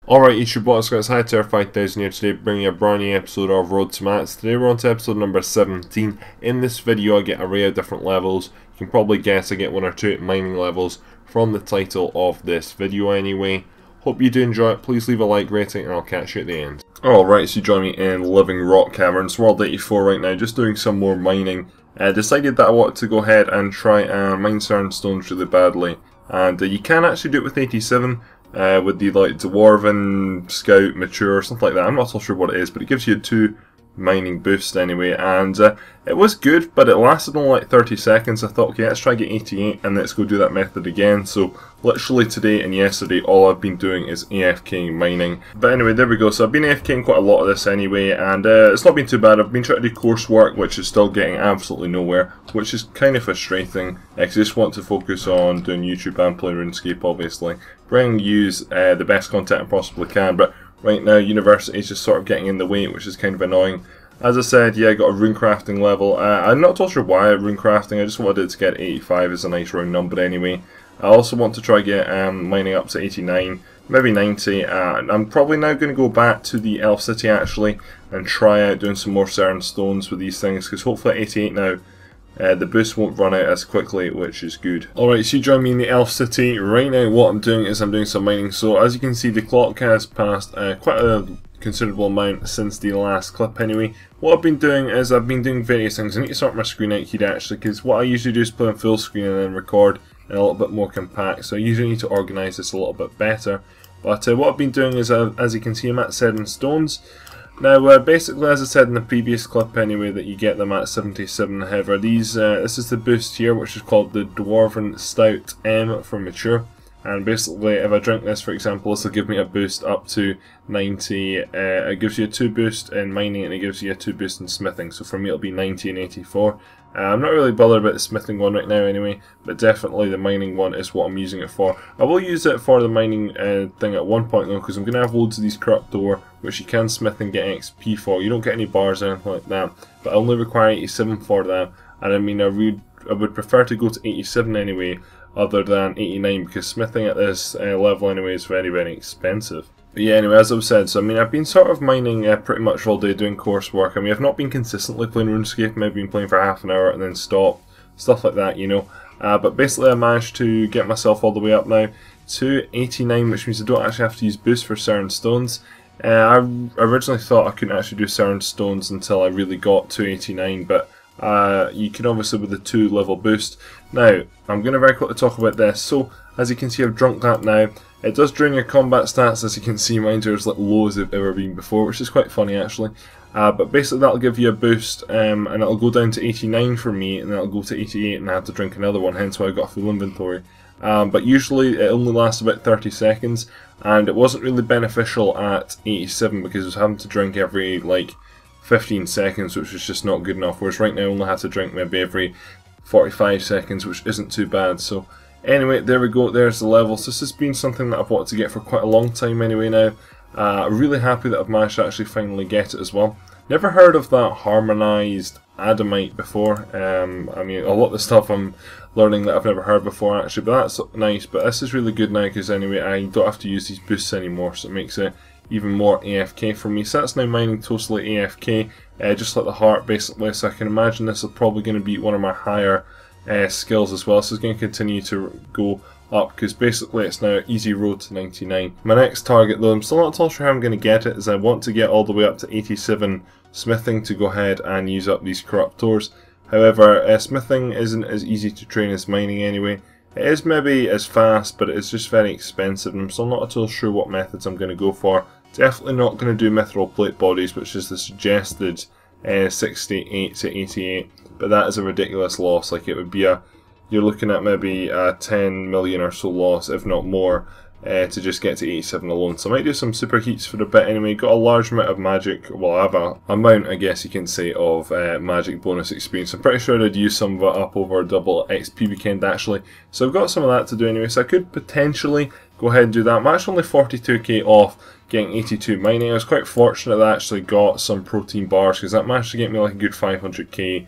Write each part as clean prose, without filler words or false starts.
Alright, it's your boy, it's Hightower 5000 here today, bringing you a brand new episode of Road to Mats. Today we're on to episode number 17. In this video I get an array of different levels. You can probably guess I get one or two mining levels from the title of this video anyway. Hope you do enjoy it. Please leave a like rating and I'll catch you at the end. Alright, so you join me in Living Rock Caverns, World 84 right now, just doing some more mining. Decided that I wanted to go ahead and try mine certain stones really badly. And you can actually do it with 87. With the like Dwarven, Scout, Mature, something like that. I'm not so sure what it is, but it gives you 2 mining boosts anyway, and it was good, but it lasted only like 30 seconds. I thought, okay, let's try get 88 and let's go do that method again. So literally today and yesterday all I've been doing is AFK mining. But anyway, there we go. So I've been AFKing quite a lot of this anyway, and it's not been too bad. I've been trying to do coursework, which is still getting absolutely nowhere, which is kind of frustrating, because I just want to focus on doing YouTube and playing Runescape, obviously. Bring use the best content I possibly can, but right now university is just sort of getting in the way, which is kind of annoying. As I said, yeah, I got a rune crafting level. I'm not too sure why rune crafting, I just wanted to get 85 as a nice round number anyway. I also want to try get mining up to 89, maybe 90. I'm probably now going to go back to the Elf City actually and try out doing some more certain stones with these things, because hopefully at 88 now the boost won't run out as quickly, which is good. Alright, so you join me in the Elf City. Right now what I'm doing is I'm doing some mining. So as you can see, the clock has passed quite a considerable amount since the last clip anyway. What I've been doing is I've been doing various things. I need to sort my screen out here actually, because what I usually do is play on full screen and then record in a little bit more compact. So I usually need to organise this a little bit better. But what I've been doing is, as you can see, I'm at 7 stones. Now, basically, as I said in the previous clip anyway, that you get them at 77. However, this is the boost here, which is called the Dwarven Stout M for Mature. And basically, if I drink this, for example, this will give me a boost up to 90. It gives you a 2 boost in mining, and it gives you a 2 boost in smithing. So for me, it'll be 90 and 84. I'm not really bothered about the smithing one right now anyway, but definitely the mining one is what I'm using it for. I will use it for the mining thing at one point though, because I'm going to have loads of these corrupt ore, which you can smith and get XP for. You don't get any bars or anything like that, but I only require 87 for that. And I mean, I would prefer to go to 87 anyway, other than 89, because smithing at this level anyway is very, very expensive. But yeah, anyway, as I've said, so I mean, I've been sort of mining pretty much all day doing coursework. I mean, I've not been consistently playing RuneScape, maybe been playing for half an hour and then stop, stuff like that, you know. But basically I managed to get myself all the way up now to 89, which means I don't actually have to use boost for certain stones. I originally thought I couldn't actually do certain stones until I really got to 89, but you can obviously with the 2 level boost. Now, I'm going to very quickly talk about this. So, as you can see, I've drunk that now. It does drain your combat stats, as you can see, mine are as low as they've ever been before, which is quite funny actually. But basically that'll give you a boost, and it'll go down to 89 for me, and then it'll go to 88 and I have to drink another one, hence why I got a full inventory. But usually it only lasts about 30 seconds, and it wasn't really beneficial at 87 because I was having to drink every like 15 seconds, which was just not good enough, whereas right now I only have to drink maybe every 45 seconds, which isn't too bad. So anyway, there we go, there's the levels. This has been something that I've wanted to get for quite a long time anyway now. Really happy that I've managed to actually finally get it as well. Never heard of that harmonised adamite before. I mean, a lot of the stuff I'm learning that I've never heard before actually, but that's nice. But this is really good now, because anyway, I don't have to use these boosts anymore, so it makes it even more AFK for me. So that's now mining totally AFK, just like the heart basically. So I can imagine this is probably going to be one of my higher skills as well, so it's going to continue to go up, because basically it's now easy road to 99. My next target though, I'm still not too sure how I'm going to get it, is I want to get all the way up to 87 smithing to go ahead and use up these corrupt ores. However, smithing isn't as easy to train as mining anyway. It is maybe as fast, but it's just very expensive, and I'm still not at all sure what methods I'm going to go for. Definitely not going to do mithril plate bodies, which is the suggested 68 to 88, but that is a ridiculous loss. Like, it would be you're looking at maybe a 10 million or so loss, if not more, to just get to 87 alone. So I might do some superheats for a bit anyway. Got a large amount of magic, well, I have a amount, I guess you can say, of magic bonus experience. I'm pretty sure I'd use some of it up over double XP weekend actually. So I've got some of that to do anyway, so I could potentially go ahead and do that. I'm actually only 42k off getting 82 mining. I was quite fortunate that I actually got some protein bars, because that managed to get me like a good 500k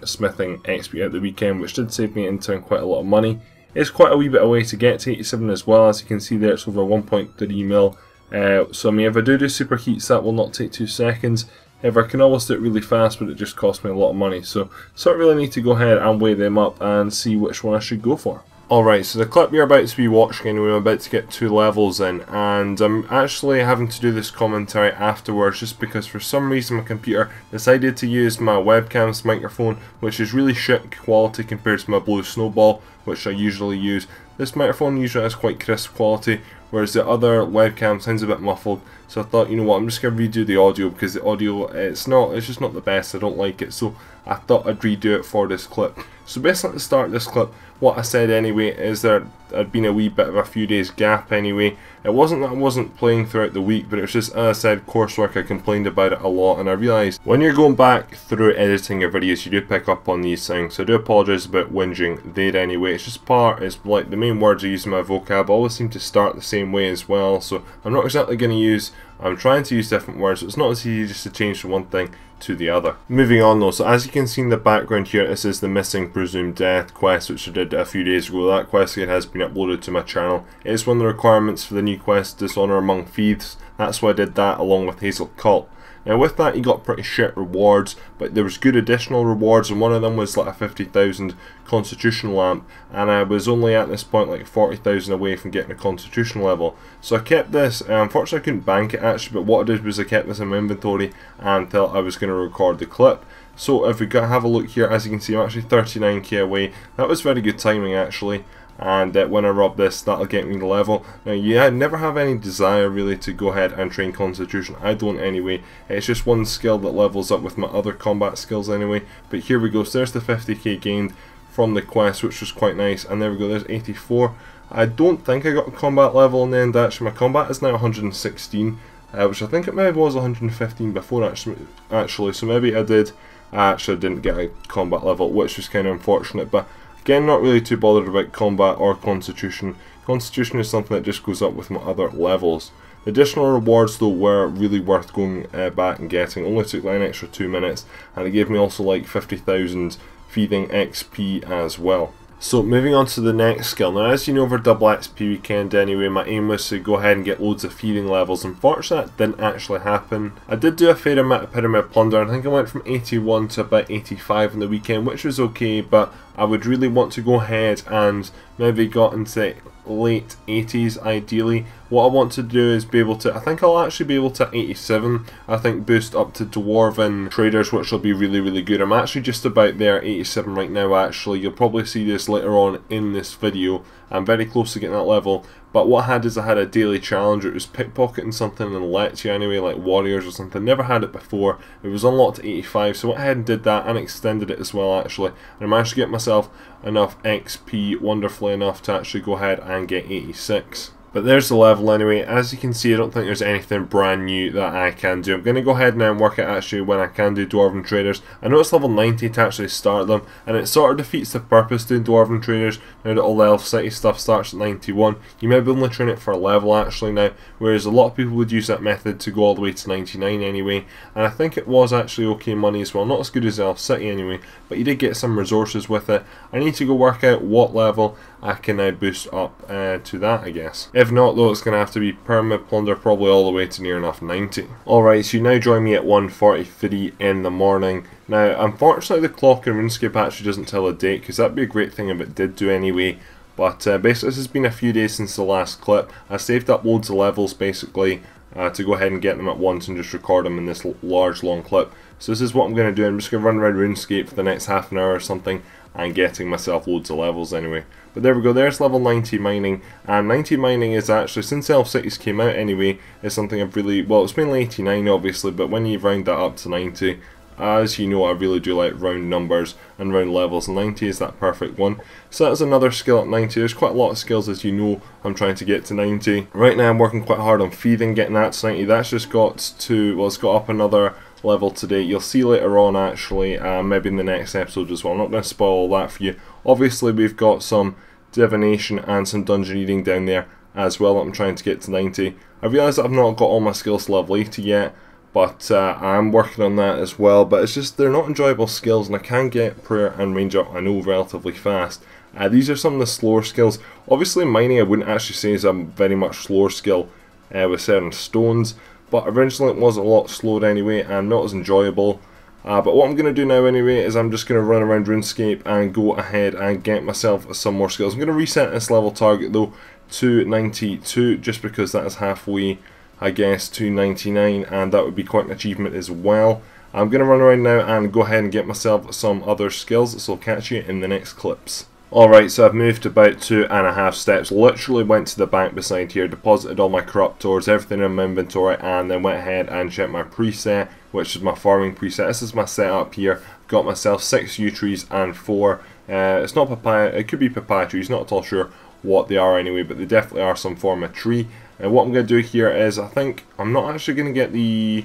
smithing XP at the weekend, which did save me in turn quite a lot of money. It's quite a wee bit away to get to 87 as well. As you can see there, it's over 1.3 mil So I mean, if I do superheats, that will not take 2 seconds. If I can always do it really fast, but it just costs me a lot of money. So sort of really need to go ahead and weigh them up and see which one I should go for. Alright, so the clip you're about to be watching anyway, I'm about to get 2 levels in, and I'm actually having to do this commentary afterwards just because for some reason my computer decided to use my webcam's microphone, which is really shit quality compared to my Blue Snowball, which I usually use. This microphone usually has quite crisp quality, whereas the other webcam sounds a bit muffled. So I thought, you know what, I'm just going to redo the audio because the audio, it's just not the best, I don't like it, so I thought I'd redo it for this clip. So basically at the start of this clip, what I said anyway is there had been a wee bit of a few days gap anyway. It wasn't that I wasn't playing throughout the week, but it was just, as I said, coursework. I complained about it a lot, and I realised when you're going back through editing your videos, you do pick up on these things. So I do apologise about whinging there anyway. It's just it's like the main words I use in my vocab always seem to start the same way as well, so I'm not exactly going to use, I'm trying to use different words, so it's not as easy just to change from one thing to the other. Moving on though, so as you can see in the background here, this is the Missing Presumed Death quest, which I did a few days ago. That quest again has been uploaded to my channel. It is one of the requirements for the new quest, Dishonor Among Thieves. That's why I did that along with Hazel Cult. Now with that you got pretty shit rewards, but there was good additional rewards, and one of them was like a 50,000 Constitution lamp, and I was only at this point like 40,000 away from getting a Constitution level. So I kept this, unfortunately I couldn't bank it actually, but what I did was I kept this in my inventory until I was going to record the clip. So if we have a look here, as you can see I'm actually 39k away. That was very good timing actually. And when I rob this, that'll get me the level. Now yeah, I never have any desire really to go ahead and train Constitution. I don't anyway. It's just one skill that levels up with my other combat skills anyway. But here we go, so there's the 50k gained from the quest, which was quite nice. And there we go, there's 84. I don't think I got a combat level in the end actually. My combat is now 116, which I think it maybe was 115 before actually. So maybe I did, I actually didn't get a combat level, which was kind of unfortunate. But again, not really too bothered about combat or Constitution. Constitution is something that just goes up with my other levels. The additional rewards though were really worth going back and getting. Only took like an extra 2 minutes, and it gave me also like 50,000 feeding XP as well. So moving on to the next skill. Now as you know, for double XP weekend anyway, my aim was to go ahead and get loads of feeding levels. Unfortunately that didn't actually happen. I did do a fair amount of pyramid plunder. I think I went from 81 to about 85 on the weekend, which was okay, but I would really want to go ahead and maybe got into late 80s ideally. What I want to do is be able to, I think I'll actually be able to 87, I think boost up to Dwarven Traders, which will be really good. I'm actually just about there, 87 right now actually. You'll probably see this later on in this video. I'm very close to getting that level, but what I had is I had a daily challenge. It was pickpocketing something in Lechia anyway, like warriors or something. Never had it before. It was unlocked to 85, so I went ahead and did that and extended it as well actually, and I managed to get myself enough XP, wonderfully enough, to actually go ahead and get 86. But there's the level anyway. As you can see, I don't think there's anything brand new that I can do. I'm going to go ahead now and work out actually when I can do Dwarven Traders. I know it's level 90 to actually start them, and it sort of defeats the purpose doing Dwarven Traders now that all the Elf City stuff starts at 91. You may be only train it for a level actually now, whereas a lot of people would use that method to go all the way to 99 anyway. And I think it was actually okay money as well. Not as good as Elf City anyway, but you did get some resources with it. I need to go work out what level I can now boost up to that, I guess. If not though, it's going to have to be Pyramid Plunder, probably all the way to near enough 90. Alright, so you now join me at 1:43 in the morning. Now, unfortunately the clock in Runescape actually doesn't tell a date, because that'd be a great thing if it did do anyway. But basically this has been a few days since the last clip. I saved up loads of levels basically to go ahead and get them at once and just record them in this large long clip. So this is what I'm going to do. I'm just going to run around RuneScape for the next half an hour or something and getting myself loads of levels anyway. But there we go, there's level 90 mining, and 90 mining is actually, since Elf Cities came out anyway, is something I've really, well it's mainly 89 obviously, but when you round that up to 90, as you know I really do like round numbers and round levels, and 90 is that perfect one. So that's another skill at 90. There's quite a lot of skills, as you know, I'm trying to get to 90. Right now I'm working quite hard on feeding, getting that to 90. That's just got to, well it's got up another level today. You'll see later on actually, maybe in the next episode as well. I'm not going to spoil all that for you. Obviously we've got some divination and some dungeon eating down there as well. I'm trying to get to 90. I realise that I've not got all my skills to level 80 yet, but I'm working on that as well. But it's just, they're not enjoyable skills, and I can get prayer and range up, I know, relatively fast. These are some of the slower skills. Obviously mining I wouldn't actually say is a very much slower skill. with certain stones, but originally it was a lot slower anyway and not as enjoyable. But what I'm going to do now anyway is I'm just going to run around RuneScape and go ahead and get myself some more skills. I'm going to reset this level target though to 92 just because that is halfway, I guess, to 99, and that would be quite an achievement as well. I'm going to run around now and go ahead and get myself some other skills, so I'll catch you in the next clips. Alright, so I've moved about 2.5 steps, literally went to the back beside here, deposited all my corruptors, everything in my inventory, and then went ahead and checked my preset, which is my farming preset. This is my setup here. Got myself 6 yew trees and 4, it's not papaya, it could be papaya trees, not at all sure what they are anyway, but they definitely are some form of tree. And what I'm going to do here is, I think, I'm not actually going to get the...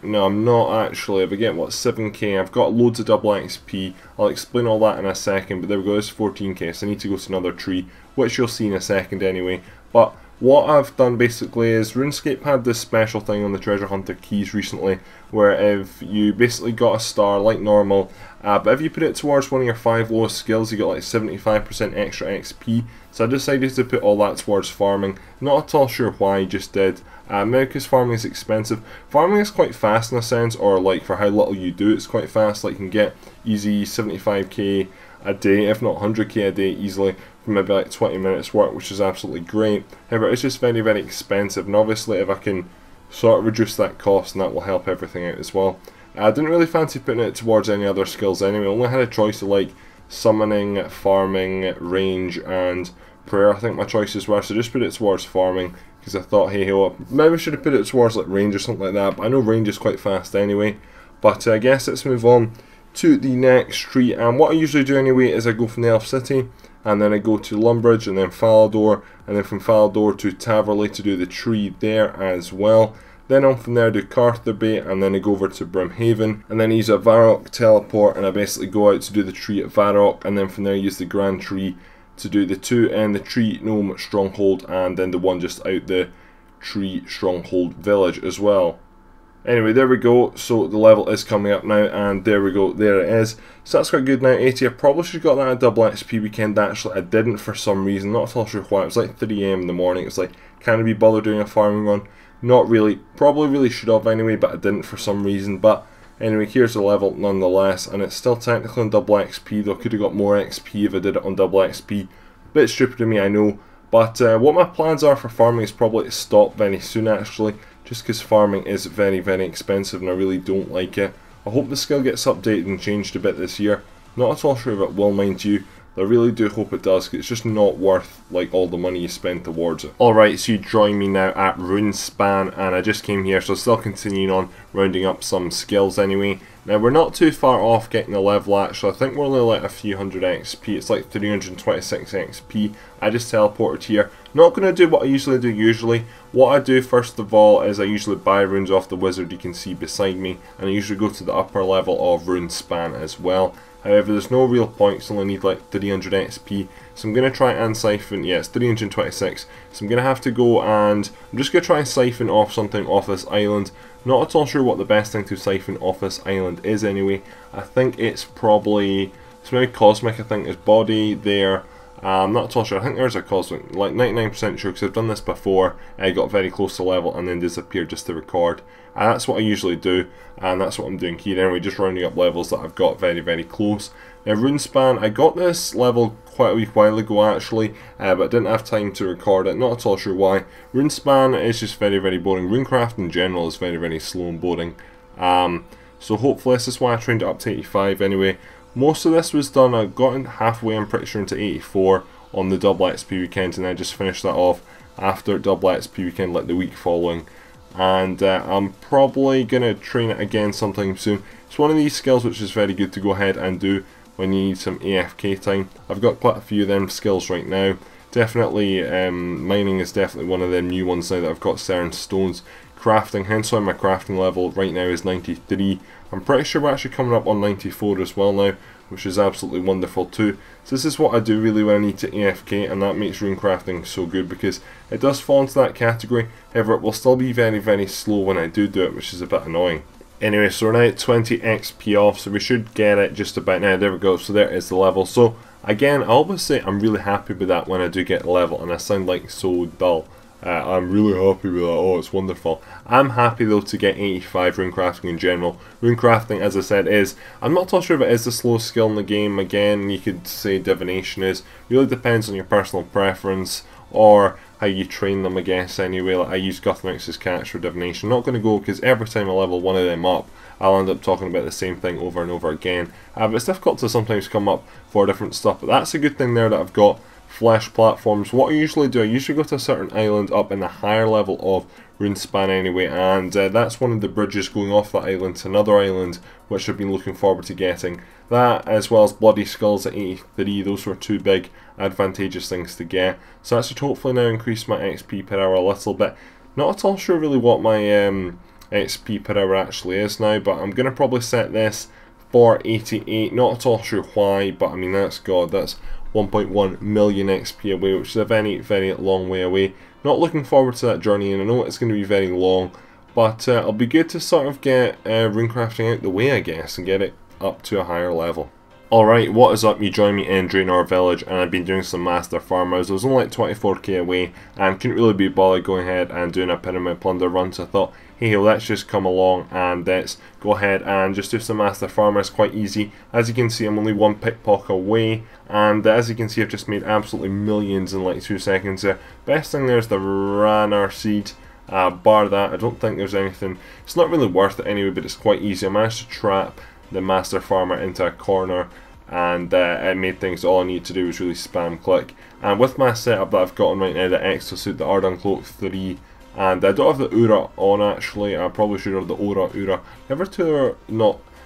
no, I'm not actually. If I get, what, 7k, I've got loads of double XP. I'll explain all that in a second, but there we go, it's 14k, so I need to go to another tree, which you'll see in a second anyway. But what I've done basically is, RuneScape had this special thing on the treasure hunter keys recently, where if you basically got a star like normal, but if you put it towards one of your 5 lowest skills, you get like 75% extra XP. So I decided to put all that towards farming. Not at all sure why I just did. Maybe because farming is expensive. Farming is quite fast in a sense, or like for how little you do, it's quite fast. Like you can get easy 75k a day, if not 100k a day easily, for maybe like 20 minutes work, which is absolutely great. However, it's just very, very expensive, and obviously if I can sort of reduce that cost, and that will help everything out as well. I didn't really fancy putting it towards any other skills anyway. I only had a choice of like summoning, farming, range, and prayer. I think my choices were, so just put it towards farming, because I thought, hey, well, maybe I should have put it towards like range or something like that, but I know range is quite fast anyway. But I guess let's move on to the next tree, and what I usually do anyway is I go from the Elf City, and then I go to Lumbridge, and then Falador, and then from Falador to Taverley to do the tree there as well. Then on from there I do Cartherby, and then I go over to Brimhaven, and then I use a Varrock teleport, and I basically go out to do the tree at Varrock, and then from there I use the Grand Tree to do the 2 in the Tree Gnome Stronghold, and then the 1 just out the Tree Stronghold Village as well. Anyway, there we go, so the level is coming up now, and there we go, there it is. So that's quite good now, 80. I probably should have got that at double XP weekend, actually I didn't for some reason, not at all sure why. It was like 3 AM in the morning, it's like, can I be bothered doing a farming run? Not really, probably really should have anyway, but I didn't for some reason. But anyway, here's the level nonetheless, and it's still technically on double XP, though I could have got more XP if I did it on double XP. Bit stupid of me, I know, but what my plans are for farming is probably to stop very soon actually, just because farming is very, very expensive and I really don't like it. I hope the skill gets updated and changed a bit this year. Not at all sure if it will, mind you. I really do hope it does, because it's just not worth like all the money you spend towards it. Alright, so you join me now at Runespan, and I just came here, so still continuing on rounding up some skills anyway. Now we're not too far off getting a level actually, I think we're only like a few hundred XP, it's like 326 XP. I just teleported here. Not going to do what I usually do. What I do first of all is I usually buy runes off the wizard you can see beside me, and I usually go to the upper level of Runespan as well. However, there's no real point, so I only need like 300 XP, so I'm going to try and siphon, yeah, it's 326, so I'm going to have to go and, I'm just going to try and siphon off something off this island. Not at all sure what the best thing to siphon off this island is anyway. I think it's probably, it's maybe cosmic, I think there's body there. I'm not at all sure, I think there's a cosmic, like 99% sure, because I've done this before. I got very close to level and then disappeared just to record. And that's what I usually do, and that's what I'm doing here anyway, just rounding up levels that I've got very, very close. Now Runespan, I got this level quite a wee while ago actually, but I didn't have time to record it, not at all sure why. Runespan is just very, very boring. Runecraft in general is very, very slow and boring. So hopefully this is why I trained it up to 85 anyway. Most of this was done, I got in halfway, I'm pretty sure, into 84 on the double XP weekend, and I just finished that off after double XP weekend like the week following. And I'm probably going to train it again sometime soon. It's one of these skills which is very good to go ahead and do when you need some AFK time. I've got quite a few of them skills right now. Definitely, mining is definitely one of them new ones now that I've got certain stones. Crafting, hence why my crafting level right now is 93. I'm pretty sure we're actually coming up on 94 as well now, which is absolutely wonderful too. So this is what I do really when I need to AFK, and that makes runecrafting so good because it does fall into that category. However, it will still be very, very slow when I do it, which is a bit annoying. Anyway, so we're now at 20 XP off, so we should get it just about now. There we go, so there is the level. So again, I always say I'm really happy with that when I do get a level, and I sound like so dull. I'm really happy with that. Oh, it's wonderful. I'm happy though to get 85 runecrafting in general. Runecrafting, as I said, I'm not too sure if it is the slowest skill in the game. Again, you could say divination is. Really depends on your personal preference or how you train them, I guess, anyway. Like I use Guthmix's catch for divination. Not going to go because every time I level one of them up, I'll end up talking about the same thing over and over again. But it's difficult to sometimes come up for different stuff. But that's a good thing there that I've got flesh platforms. What I usually do, I usually go to a certain island up in the higher level of Runespan anyway, and that's one of the bridges going off that island to another island, which I've been looking forward to getting. That, as well as Bloody Skulls at 83, those were two big advantageous things to get. So that should hopefully now increase my XP per hour a little bit. Not at all sure really what my XP per hour actually is now, but I'm going to probably set this for 88. Not at all sure why, but I mean, that's 1.1 million XP away, which is a very, very long way away. Not looking forward to that journey, and I know it's going to be very long, but it'll be good to sort of get runecrafting out the way, I guess, and get it up to a higher level. Alright, what is up? You join me in Draenor Village, and I've been doing some Master Farmers. I was only like 24k away, and couldn't really be bothered going ahead and doing a Pyramid Plunder run, so I thought, hey, let's just come along and let's go ahead and just do some Master Farmers. Quite easy. As you can see, I'm only one pickpocket away, and as you can see, I've just made absolutely millions in like 2 seconds there. Best thing there is the Ranar Seed. Bar that, I don't think there's anything. It's not really worth it anyway, but it's quite easy. I managed to trap the Master Farmer into a corner, and it made things, all I need to do was really spam click. And with my setup that I've got on right now, the Exosuit, the Ardan Cloak 3, and I don't have the Ura on actually. I probably should have the Ura.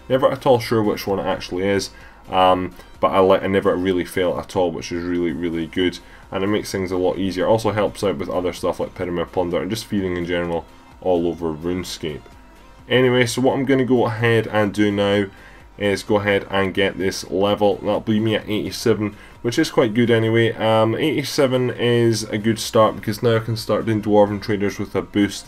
Never at all sure which one it actually is, but I never really fail at all, which is really, really good, and it makes things a lot easier. Also helps out with other stuff like Pyramid Plunder and just feeding in general all over RuneScape. Anyway, so what I'm going to go ahead and do now is go ahead and get this level. That'll be me at 87, which is quite good anyway. 87 is a good start because now I can start doing Dwarven Traders with a boost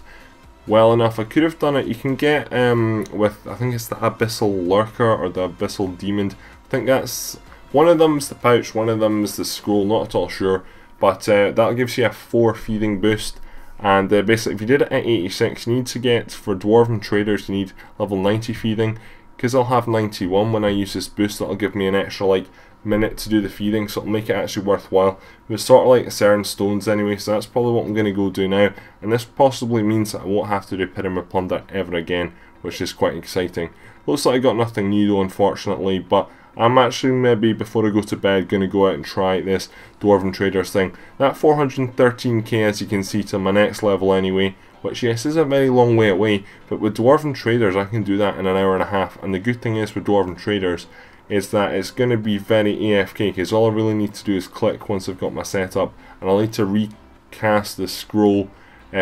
well enough. I could have done it. You can get with, I think it's the Abyssal Lurker or the Abyssal Demon. I think that's, one of them's the pouch, one of them's the scroll, not at all sure. But that gives you a 4 feeding boost. And basically, if you did it at 86, you need to get, for Dwarven Traders, you need level 90 feeding. Because I'll have 91 when I use this boost, that'll give me an extra like minute to do the feeding, so it'll make it actually worthwhile. It's sort of like certain stones anyway, so that's probably what I'm going to go do now. And this possibly means that I won't have to do Pyramid Plunder ever again, which is quite exciting. Looks like I got nothing new though, unfortunately, but I'm actually maybe, before I go to bed, going to go out and try this Dwarven Traders thing. That 413k, as you can see, to my next level anyway, which yes is a very long way away, but with Dwarven Traders I can do that in an hour and a half. And the good thing is with Dwarven Traders is that it's going to be very AFK, because all I really need to do is click once I've got my setup, and I'll need to recast the scroll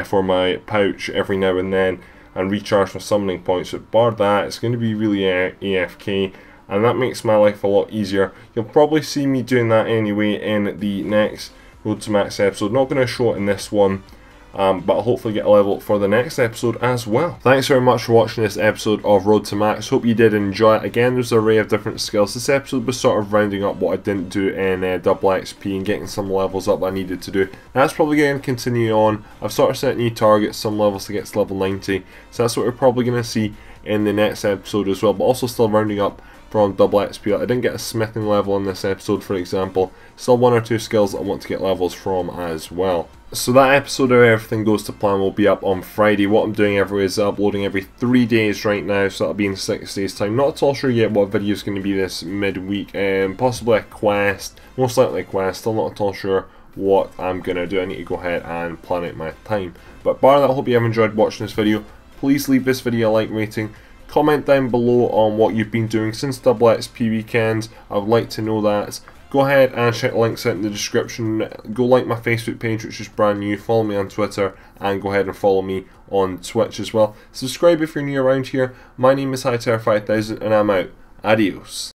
for my pouch every now and then and recharge my summoning points. But bar that, it's going to be really AFK, and that makes my life a lot easier. You'll probably see me doing that anyway in the next Road to Max episode. Not going to show it in this one, but I'll hopefully get a level for the next episode as well. Thanks very much for watching this episode of Road to Max. Hope you did enjoy it. Again, there's an array of different skills. This episode was sort of rounding up what I didn't do in double XP and getting some levels up that I needed to do. That's probably going to continue on. I've sort of set new targets, some levels to get to level 90. So that's what we're probably going to see in the next episode as well, but also still rounding up from double XP. I didn't get a smithing level in this episode, for example. Still 1 or 2 skills that I want to get levels from as well. So that episode of Everything Goes to Plan will be up on Friday. What I'm doing is uploading every 3 days right now, so that'll be in 6 days time. Not at all sure yet what video is going to be this midweek. Possibly a quest, most likely a quest. Still not at all sure what I'm going to do. I need to go ahead and plan out my time. But bar that, I hope you have enjoyed watching this video. Please leave this video a like rating. Comment down below on what you've been doing since double XP weekend. I would like to know that. Go ahead and check the links out in the description. Go like my Facebook page, which is brand new. Follow me on Twitter, and go ahead and follow me on Twitch as well. Subscribe if you're new around here. My name is Hightower 5000, and I'm out. Adios.